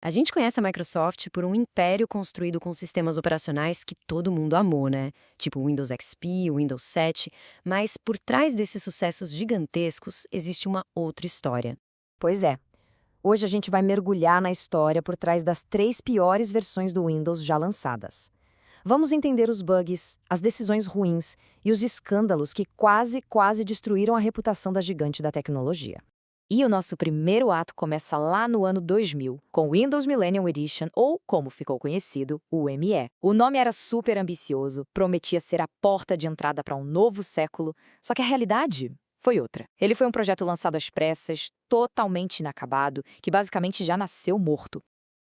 A gente conhece a Microsoft por um império construído com sistemas operacionais que todo mundo amou, né? Tipo o Windows XP, o Windows 7, mas por trás desses sucessos gigantescos existe uma outra história. Pois é. Hoje a gente vai mergulhar na história por trás das 3 piores versões do Windows já lançadas. Vamos entender os bugs, as decisões ruins e os escândalos que quase destruíram a reputação da gigante da tecnologia. E o nosso primeiro ato começa lá no ano 2000, com o Windows Millennium Edition, ou, como ficou conhecido, o ME. O nome era super ambicioso, prometia ser a porta de entrada para um novo século, só que a realidade foi outra. Ele foi um projeto lançado às pressas, totalmente inacabado, que basicamente já nasceu morto.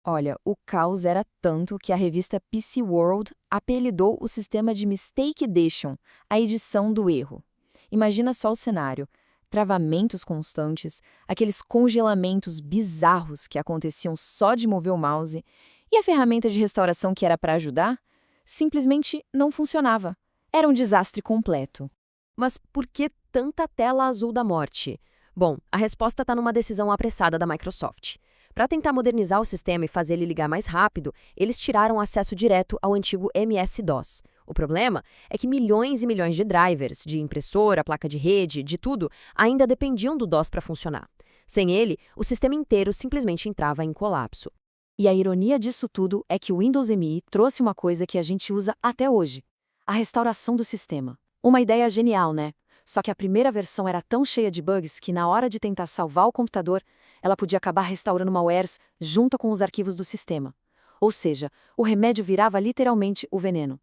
Olha, o caos era tanto que a revista PC World apelidou o sistema de Mistake Edition, a edição do erro. Imagina só o cenário: travamentos constantes, aqueles congelamentos bizarros que aconteciam só de mover o mouse, e a ferramenta de restauração que era para ajudar simplesmente não funcionava. Era um desastre completo. Mas por que tanta tela azul da morte? Bom, a resposta está numa decisão apressada da Microsoft. Para tentar modernizar o sistema e fazer ele ligar mais rápido, eles tiraram acesso direto ao antigo MS-DOS. O problema é que milhões e milhões de drivers, de impressora, placa de rede, de tudo, ainda dependiam do DOS para funcionar. Sem ele, o sistema inteiro simplesmente entrava em colapso. E a ironia disso tudo é que o Windows ME trouxe uma coisa que a gente usa até hoje: a restauração do sistema. Uma ideia genial, né? Só que a primeira versão era tão cheia de bugs que, na hora de tentar salvar o computador, ela podia acabar restaurando malwares junto com os arquivos do sistema. Ou seja, o remédio virava literalmente o veneno.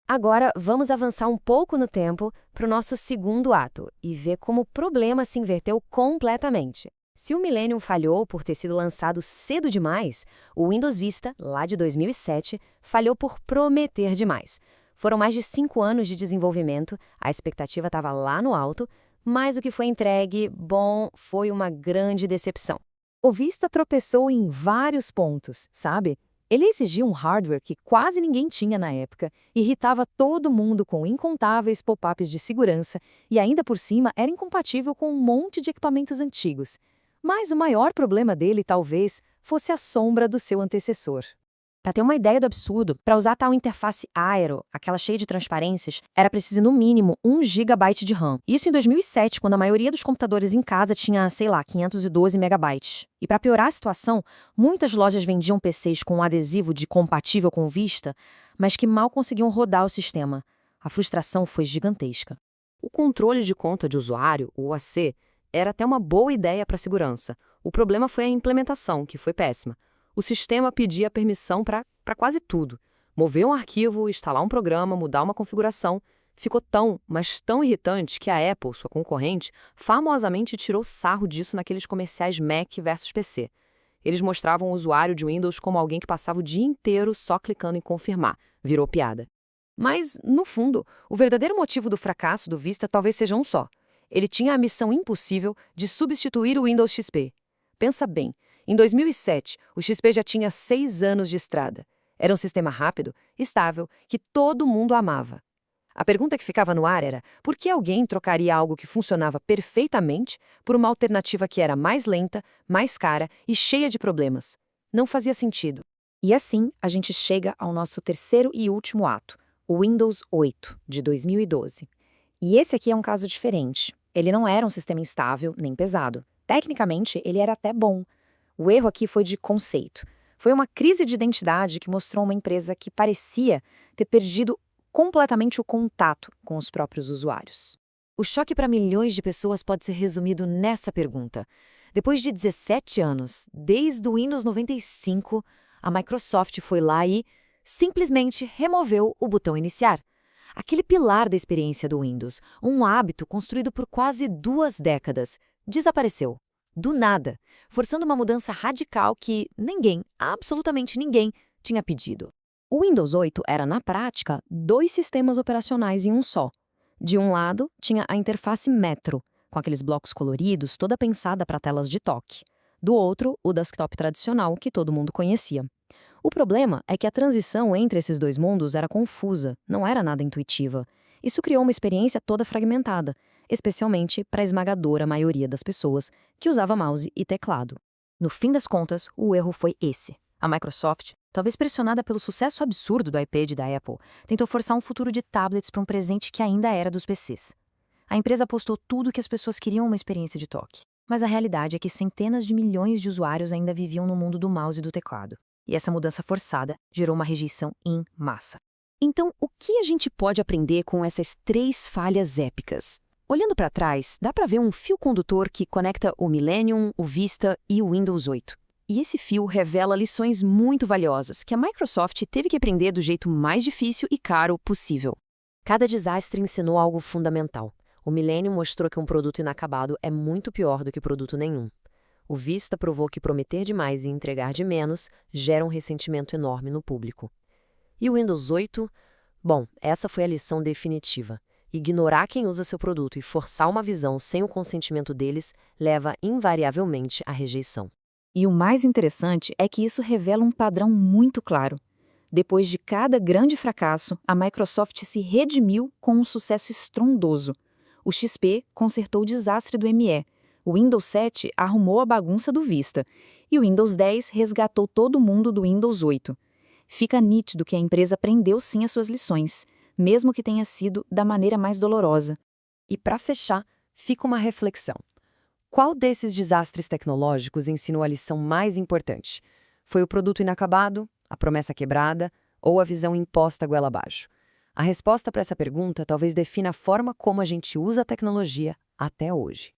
Agora, vamos avançar um pouco no tempo para o nosso segundo ato e ver como o problema se inverteu completamente. Se o Millennium falhou por ter sido lançado cedo demais, o Windows Vista, lá de 2007, falhou por prometer demais. Foram mais de 5 anos de desenvolvimento, a expectativa estava lá no alto, mas o que foi entregue, bom, foi uma grande decepção. O Vista tropeçou em vários pontos, sabe? Ele exigia um hardware que quase ninguém tinha na época, irritava todo mundo com incontáveis pop-ups de segurança e ainda por cima era incompatível com um monte de equipamentos antigos. Mas o maior problema dele, talvez, fosse a sombra do seu antecessor. Para ter uma ideia do absurdo, para usar tal interface Aero, aquela cheia de transparências, era preciso no mínimo 1 GB de RAM. Isso em 2007, quando a maioria dos computadores em casa tinha, sei lá, 512 megabytes. E para piorar a situação, muitas lojas vendiam PCs com um adesivo de compatível com o Vista, mas que mal conseguiam rodar o sistema. A frustração foi gigantesca. O controle de conta de usuário, o OAC, era até uma boa ideia para segurança. O problema foi a implementação, que foi péssima. O sistema pedia permissão para quase tudo. Mover um arquivo, instalar um programa, mudar uma configuração. Ficou tão, mas tão irritante que a Apple, sua concorrente, famosamente tirou sarro disso naqueles comerciais Mac versus PC. Eles mostravam o usuário de Windows como alguém que passava o dia inteiro só clicando em confirmar. Virou piada. Mas, no fundo, o verdadeiro motivo do fracasso do Vista talvez seja um só. Ele tinha a missão impossível de substituir o Windows XP. Pensa bem. Em 2007, o XP já tinha 6 anos de estrada. Era um sistema rápido, estável, que todo mundo amava. A pergunta que ficava no ar era: por que alguém trocaria algo que funcionava perfeitamente por uma alternativa que era mais lenta, mais cara e cheia de problemas? Não fazia sentido. E assim, a gente chega ao nosso terceiro e último ato, o Windows 8, de 2012. E esse aqui é um caso diferente. Ele não era um sistema instável nem pesado. Tecnicamente, ele era até bom. O erro aqui foi de conceito. Foi uma crise de identidade que mostrou uma empresa que parecia ter perdido completamente o contato com os próprios usuários. O choque para milhões de pessoas pode ser resumido nessa pergunta. Depois de 17 anos, desde o Windows 95, a Microsoft foi lá e simplesmente removeu o botão iniciar. Aquele pilar da experiência do Windows, um hábito construído por quase 2 décadas, desapareceu. Do nada, forçando uma mudança radical que ninguém, absolutamente ninguém, tinha pedido. O Windows 8 era, na prática, 2 sistemas operacionais em um só. De um lado, tinha a interface Metro, com aqueles blocos coloridos, toda pensada para telas de toque. Do outro, o desktop tradicional, que todo mundo conhecia. O problema é que a transição entre esses 2 mundos era confusa, não era nada intuitiva. Isso criou uma experiência toda fragmentada, especialmente para a esmagadora maioria das pessoas que usava mouse e teclado. No fim das contas, o erro foi esse. A Microsoft, talvez pressionada pelo sucesso absurdo do iPad da Apple, tentou forçar um futuro de tablets para um presente que ainda era dos PCs. A empresa apostou tudo que as pessoas queriam uma experiência de toque. Mas a realidade é que centenas de milhões de usuários ainda viviam no mundo do mouse e do teclado. E essa mudança forçada gerou uma rejeição em massa. Então, o que a gente pode aprender com essas 3 falhas épicas? Olhando para trás, dá para ver um fio condutor que conecta o Millennium, o Vista e o Windows 8. E esse fio revela lições muito valiosas que a Microsoft teve que aprender do jeito mais difícil e caro possível. Cada desastre ensinou algo fundamental. O Millennium mostrou que um produto inacabado é muito pior do que produto nenhum. O Vista provou que prometer demais e entregar de menos gera um ressentimento enorme no público. E o Windows 8? Bom, essa foi a lição definitiva. Ignorar quem usa seu produto e forçar uma visão sem o consentimento deles leva invariavelmente à rejeição. E o mais interessante é que isso revela um padrão muito claro. Depois de cada grande fracasso, a Microsoft se redimiu com um sucesso estrondoso. O XP consertou o desastre do ME, o Windows 7 arrumou a bagunça do Vista e o Windows 10 resgatou todo mundo do Windows 8. Fica nítido que a empresa aprendeu sim as suas lições, mesmo que tenha sido da maneira mais dolorosa. E para fechar, fica uma reflexão. Qual desses desastres tecnológicos ensinou a lição mais importante? Foi o produto inacabado, a promessa quebrada ou a visão imposta goela abaixo? A resposta para essa pergunta talvez defina a forma como a gente usa a tecnologia até hoje.